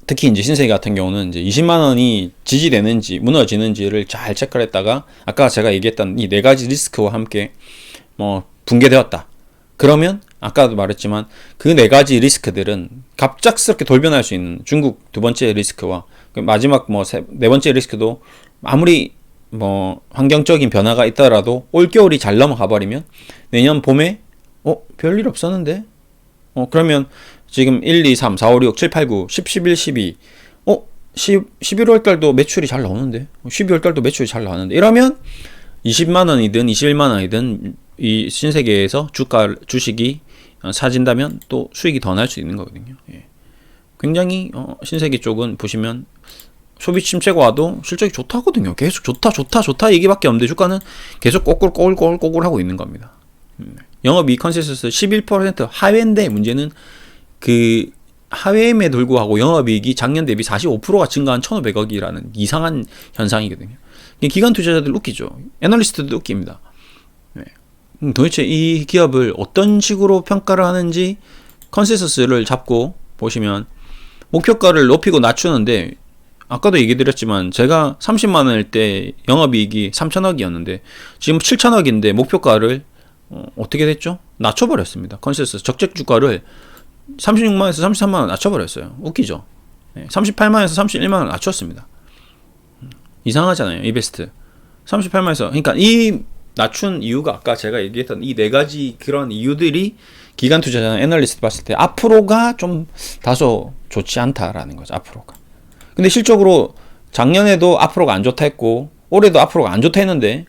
특히 이제 신세계 같은 경우는 이제 20만 원이 지지되는지 무너지는지를 잘 체크를 했다가 아까 제가 얘기했던 이 네 가지 리스크와 함께 뭐 붕괴되었다. 그러면 아까도 말했지만 그 네 가지 리스크들은 갑작스럽게 돌변할 수 있는 중국 두 번째 리스크와 마지막 뭐 네 번째 리스크도 아무리 뭐 환경적인 변화가 있더라도 올겨울이 잘 넘어가 버리면 내년 봄에 별일 없었는데 그러면 지금 1, 2, 3, 4, 5, 6, 7, 8, 9, 10, 11, 12 11월 달도 매출이 잘 나오는데 12월 달도 매출이 잘 나왔는데 이러면 20만 원이든 21만 원이든 이 신세계에서 주식이 사진다면 또 수익이 더 날 수 있는 거거든요. 예. 굉장히 신세계 쪽은 보시면 소비 침체가 와도 실적이 좋다거든요. 계속 좋다 얘기밖에 없는데 주가는 계속 꼬꿀 하고 있는 겁니다. 영업이익 컨센서스 11% 하회인데 문제는 그 하회임에도 불구하고 영업이익이 작년 대비 45%가 증가한 1,500억이라는 이상한 현상이거든요. 기관 투자자들 웃기죠. 애널리스트도 웃깁니다. 도대체 이 기업을 어떤 식으로 평가를 하는지 컨센서스를 잡고 보시면 목표가를 높이고 낮추는데 아까도 얘기 드렸지만 제가 30만 원일 때 영업이익이 3천억이었는데 지금 7천억인데 목표가를 어떻게 됐죠? 낮춰버렸습니다. 컨센서스 적정 주가를 36만원에서 33만원 낮춰버렸어요. 웃기죠? 38만원에서 31만원 낮췄습니다. 이상하잖아요. 이베스트 38만원에서 그러니까 이 낮춘 이유가 아까 제가 얘기했던 이 네 가지 그런 이유들이 기관 투자자나 애널리스트 봤을 때 앞으로가 좀 다소 좋지 않다라는 거죠. 앞으로가. 근데 실적으로 작년에도 앞으로가 안 좋다 했고 올해도 앞으로가 안 좋다 했는데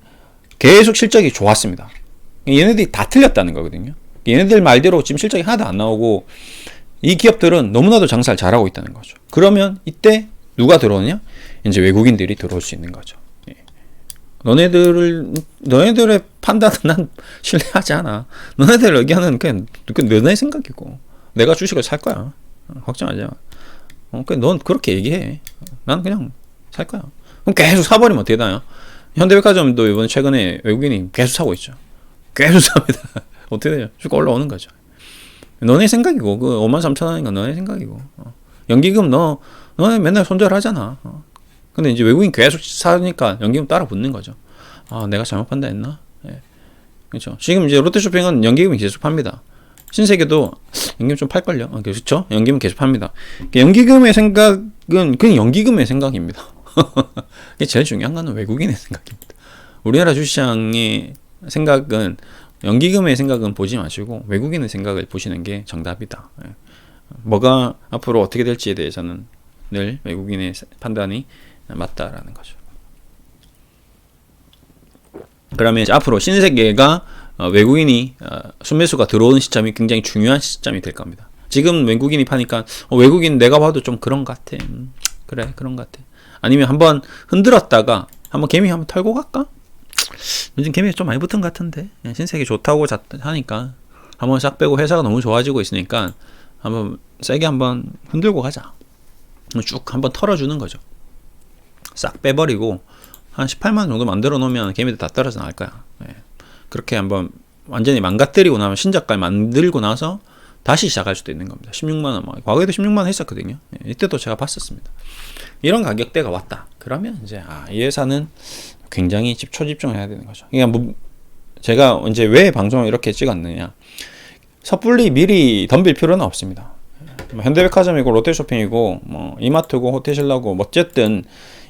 계속 실적이 좋았습니다. 얘네들이 다 틀렸다는 거거든요. 얘네들 말대로 지금 실적이 하나도 안 나오고 이 기업들은 너무나도 장사를 잘하고 있다는 거죠. 그러면 이때 누가 들어오냐? 이제 외국인들이 들어올 수 있는 거죠. 너네들의 판단은 난 신뢰하지 않아. 너네들 의견은 그냥 너네 생각이고 내가 주식을 살 거야. 걱정하지 마. 넌 그렇게 얘기해. 난 그냥 살 거야. 그럼 계속 사버리면 어떻게 되나요? 현대백화점도 이번 최근에 외국인이 계속 사고 있죠. 계속 삽니다. 어떻게 되죠? 주가 올라오는 거죠. 너네 생각이고 그 53,000원인가 너네 생각이고 연기금 너네 맨날 손절하잖아. 근데 이제 외국인 계속 사니까 연기금 따라 붙는 거죠. 내가 잘못 판단했나? 예. 그렇죠. 지금 이제 롯데쇼핑은 연기금이 계속 팝니다. 신세계도 연기금 좀 팔걸요. 그렇죠? 연기금 계속 팝니다. 연기금의 생각은 그냥 연기금의 생각입니다. 제일 중요한 거는 외국인의 생각입니다. 우리나라 주시장의 생각은 연기금의 생각은 보지 마시고 외국인의 생각을 보시는 게 정답이다. 예. 뭐가 앞으로 어떻게 될지에 대해서는 늘 외국인의 판단이 맞다라는 거죠. 그러면 이제 앞으로 신세계가 외국인이 순매수가 들어오는 시점이 굉장히 중요한 시점이 될 겁니다. 지금 외국인이 파니까 외국인 내가 봐도 좀 그런 것 같아. 그래 그런 것 같아. 아니면 한번 흔들었다가 한번 개미 한번 털고 갈까? 요즘 개미가 좀 많이 붙은 것 같은데. 신세계 좋다고 하니까 한번 싹 빼고 회사가 너무 좋아지고 있으니까 한번 세게 한번 흔들고 가자. 쭉 한번 털어주는 거죠. 싹 빼버리고 한 18만 정도 만들어 놓으면 개미들 다 떨어져 나갈 거야. 그렇게 한번 완전히 망가뜨리고 나면 신작갈 만들고 나서 다시 시작할 수도 있는 겁니다. 16만 원, 과거에도 16만 원 했었거든요. 이때도 제가 봤었습니다. 이런 가격대가 왔다. 그러면 이제 이 회사는 굉장히 초집중해야 되는 거죠. 그러니까 뭐 제가 이제 왜 방송을 이렇게 찍었느냐, 섣불리 미리 덤빌 필요는 없습니다. 현대백화점이고 롯데쇼핑이고 뭐 이마트고 호텔신라고 어쨌든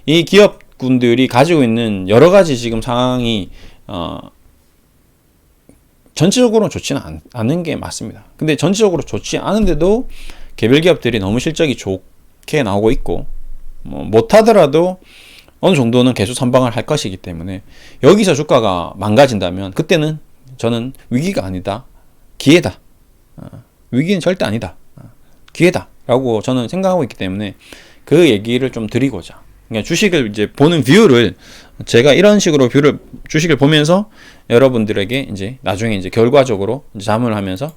이 기업군들이 가지고 있는 여러 가지 지금 상황이 전체적으로는 좋지는 않은 게 맞습니다. 근데 전체적으로 좋지 않은데도 개별 기업들이 너무 실적이 좋게 나오고 있고 뭐 못하더라도 어느 정도는 계속 선방을 할 것이기 때문에 여기서 주가가 망가진다면 그때는 저는 위기가 아니다, 기회다. 위기는 절대 아니다, 기회다 라고 저는 생각하고 있기 때문에 그 얘기를 좀 드리고자, 그러니까 주식을 이제 보는 뷰를 제가 이런 식으로 주식을 보면서 여러분들에게 이제 나중에 이제 결과적으로 이제 자문을 하면서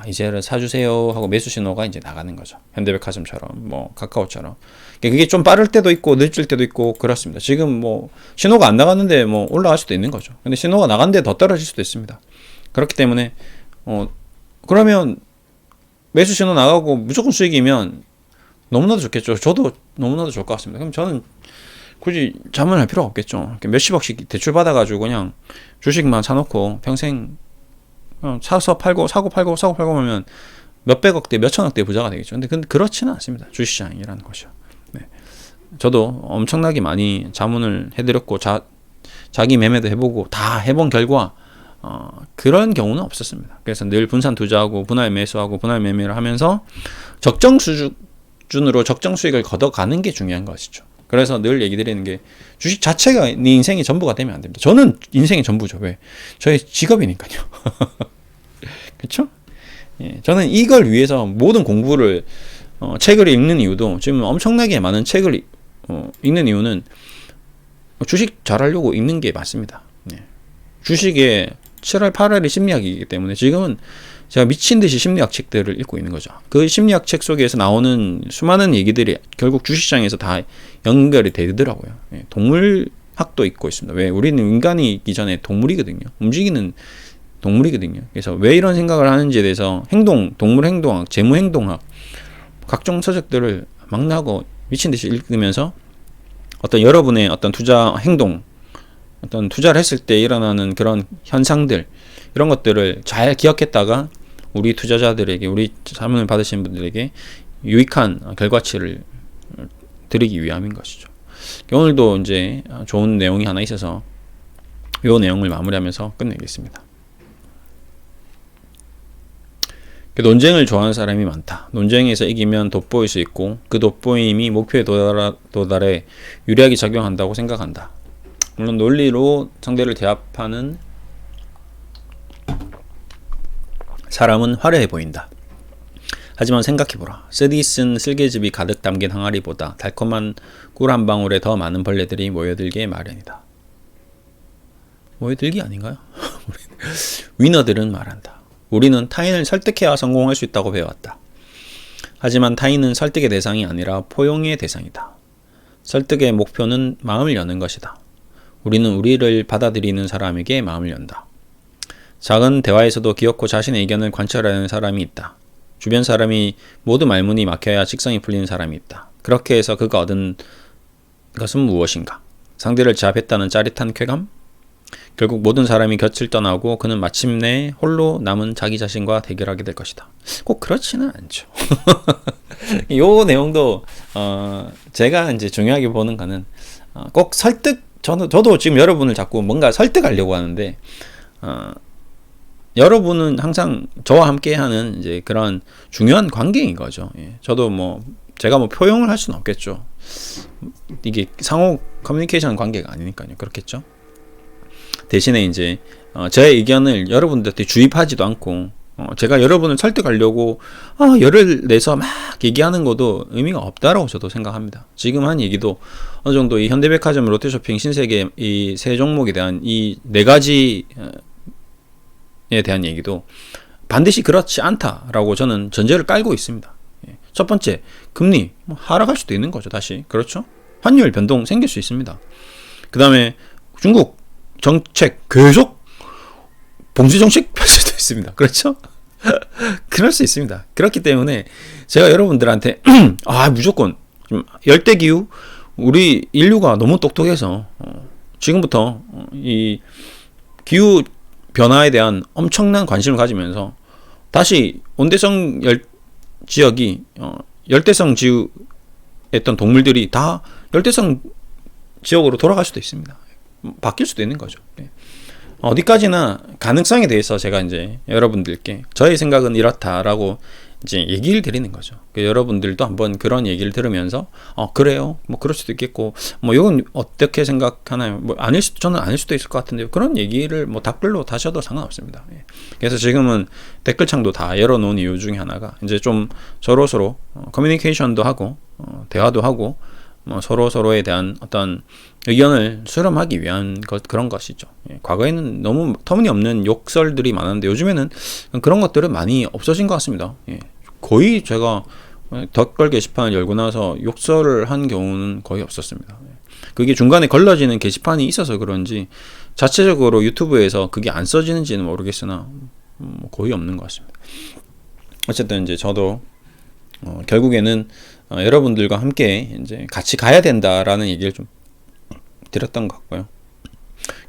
이제는 사주세요 하고 매수 신호가 이제 나가는 거죠. 현대백화점처럼 뭐 카카오처럼. 그게 좀 빠를 때도 있고 늦을 때도 있고 그렇습니다. 지금 뭐 신호가 안 나갔는데 뭐 올라갈 수도 있는 거죠. 근데 신호가 나갔는데 더 떨어질 수도 있습니다. 그렇기 때문에 그러면 매수 신호 나가고 무조건 수익이면 너무나도 좋겠죠. 저도 너무나도 좋을 것 같습니다. 그럼 저는 굳이 자문할 필요가 없겠죠. 몇십억씩 대출 받아가지고 그냥 주식만 사놓고 평생 사서 팔고 사고 팔고 사고 팔고 하면 몇백억대 몇천억대 부자가 되겠죠. 근데 그렇지는 않습니다. 주식시장이라는 것이요. 네. 저도 엄청나게 많이 자문을 해드렸고 자기 매매도 해보고 다 해본 결과 그런 경우는 없었습니다. 그래서 늘 분산 투자하고 분할 매수하고 분할 매매를 하면서 적정 수준으로 적정 수익을 걷어가는 게 중요한 것이죠. 그래서 늘 얘기 드리는 게 주식 자체가 네 인생의 전부가 되면 안 됩니다. 저는 인생의 전부죠. 왜? 저의 직업이니까요. 그렇죠? 예, 저는 이걸 위해서 모든 공부를 책을 읽는 이유도, 지금 엄청나게 많은 책을 읽는 이유는 주식 잘하려고 읽는 게 맞습니다. 예. 주식의 7월 8월이 심리학이기 때문에 지금은 제가 미친 듯이 심리학 책들을 읽고 있는 거죠. 그 심리학 책 속에서 나오는 수많은 얘기들이 결국 주식시장에서 다 연결이 되더라고요. 예, 동물학도 있고 있습니다. 왜? 우리는 인간이기 전에 동물이거든요. 움직이는 동물이거든요. 그래서 왜 이런 생각을 하는지에 대해서 동물 행동학, 재무 행동학, 각종 서적들을 막나고 미친 듯이 읽으면서 어떤 여러분의 어떤 투자 행동, 어떤 투자를 했을 때 일어나는 그런 현상들, 이런 것들을 잘 기억했다가 우리 투자자들에게, 우리 자문을 받으신 분들에게 유익한 결과치를 드리기 위함인 것이죠. 오늘도 이제 좋은 내용이 하나 있어서 이 내용을 마무리하면서 끝내겠습니다. 논쟁을 좋아하는 사람이 많다. 논쟁에서 이기면 돋보일 수 있고 그 돋보임이 목표에 도달해 유리하게 작용한다고 생각한다. 물론 논리로 상대를 제압하는 사람은 화려해 보인다. 하지만 생각해보라. 쓰디 쓴 쓸개즙이 가득 담긴 항아리보다 달콤한 꿀 한 방울에 더 많은 벌레들이 모여들기에 마련이다. 모여들기 아닌가요? 위너들은 말한다. 우리는 타인을 설득해야 성공할 수 있다고 배웠다. 하지만 타인은 설득의 대상이 아니라 포용의 대상이다. 설득의 목표는 마음을 여는 것이다. 우리는 우리를 받아들이는 사람에게 마음을 연다. 작은 대화에서도 귀엽고 자신의 의견을 관철하는 사람이 있다. 주변 사람이 모두 말문이 막혀야 직성이 풀리는 사람이 있다. 그렇게 해서 그가 얻은 것은 무엇인가? 상대를 제압했다는 짜릿한 쾌감? 결국 모든 사람이 곁을 떠나고 그는 마침내 홀로 남은 자기 자신과 대결하게 될 것이다. 꼭 그렇지는 않죠. 이 내용도 제가 이제 중요하게 보는 거는 꼭 설득, 저도 지금 여러분을 자꾸 뭔가 설득하려고 하는데 여러분은 항상 저와 함께하는 이제 그런 중요한 관계인 거죠. 예. 저도 제가 포용을 할 수는 없겠죠. 이게 상호 커뮤니케이션 관계가 아니니까요. 그렇겠죠. 대신에 이제 저의 의견을 여러분들한테 주입하지도 않고 제가 여러분을 설득하려고 열을 내서 막 얘기하는 것도 의미가 없다라고 저도 생각합니다. 지금 한 얘기도 어느 정도 이 현대백화점, 롯데쇼핑, 신세계 이 세 종목에 대한 이 네 가지에 대한 얘기도 반드시 그렇지 않다라고 저는 전제를 깔고 있습니다. 첫 번째, 금리 하락할 수도 있는 거죠. 다시 그렇죠? 환율 변동 생길 수 있습니다. 그 다음에 중국 정책 계속 봉쇄 정책 할 수도 있습니다. 그렇죠? 그럴 수 있습니다. 그렇기 때문에 제가 여러분들한테 무조건 좀 열대 기후, 우리 인류가 너무 똑똑해서 지금부터 이 기후 변화에 대한 엄청난 관심을 가지면서 다시 온대성 지역이 열대성 지역했던 동물들이 다 열대성 지역으로 돌아갈 수도 있습니다. 바뀔 수도 있는 거죠. 어디까지나 가능성에 대해서 제가 이제 여러분들께 저의 생각은 이렇다라고 이제 얘기를 드리는 거죠. 여러분들도 한번 그런 얘기를 들으면서 그래요, 뭐 그럴 수도 있겠고, 뭐 이건 어떻게 생각하나요? 뭐 저는 아닐 수도 있을 것 같은데요. 그런 얘기를 뭐 댓글로 다셔도 상관없습니다. 그래서 지금은 댓글창도 다 열어놓은 이유 중에 하나가 이제 좀 서로 커뮤니케이션도 하고 대화도 하고 서로에 대한 어떤 의견을 수렴하기 위한 그런 것이죠. 과거에는 너무 터무니없는 욕설들이 많았는데 요즘에는 그런 것들은 많이 없어진 것 같습니다. 거의 제가 댓글 게시판을 열고 나서 욕설을 한 경우는 거의 없었습니다. 그게 중간에 걸러지는 게시판이 있어서 그런지 자체적으로 유튜브에서 그게 안 써지는지는 모르겠으나 거의 없는 것 같습니다. 어쨌든 이제 저도 결국에는 여러분들과 함께 이제 같이 가야 된다라는 얘기를 좀 드렸던 것 같고요.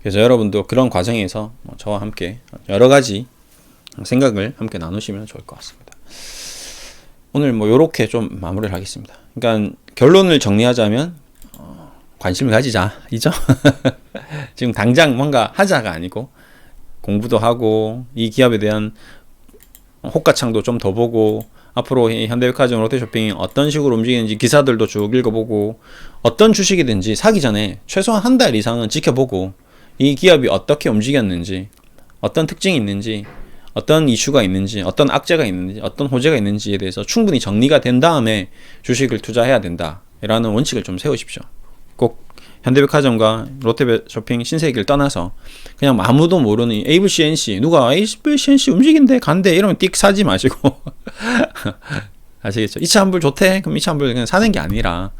그래서 여러분도 그런 과정에서 저와 함께 여러 가지 생각을 함께 나누시면 좋을 것 같습니다. 오늘 요렇게 좀 마무리를 하겠습니다. 그러니까 결론을 정리하자면 관심을 가지자 이죠. 지금 당장 뭔가 하자가 아니고 공부도 하고 이 기업에 대한 호가창도 좀 더 보고 앞으로 현대백화점, 롯데쇼핑이 어떤 식으로 움직이는지 기사들도 쭉 읽어보고 어떤 주식이든지 사기 전에 최소한 한 달 이상은 지켜보고 이 기업이 어떻게 움직였는지, 어떤 특징이 있는지, 어떤 이슈가 있는지, 어떤 악재가 있는지, 어떤 호재가 있는지에 대해서 충분히 정리가 된 다음에 주식을 투자해야 된다라는 원칙을 좀 세우십시오. 꼭 현대백화점과 롯데쇼핑, 신세계를 떠나서 그냥 아무도 모르는 ABCNC 누가 ABCNC 움직인대 간대 이러면 띡 사지 마시고 아시겠죠? 이차환불 좋대? 그럼 이차환불 그냥 사는 게 아니라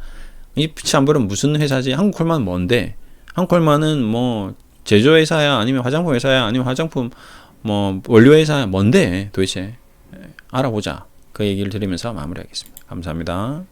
이차환불은 무슨 회사지? 한국콜만 뭔데? 한국콜만은 뭐 제조회사야 아니면 화장품 회사야 아니면 화장품 뭐 원료회사야 뭔데 도대체 알아보자. 그 얘기를 드리면서 마무리하겠습니다. 감사합니다.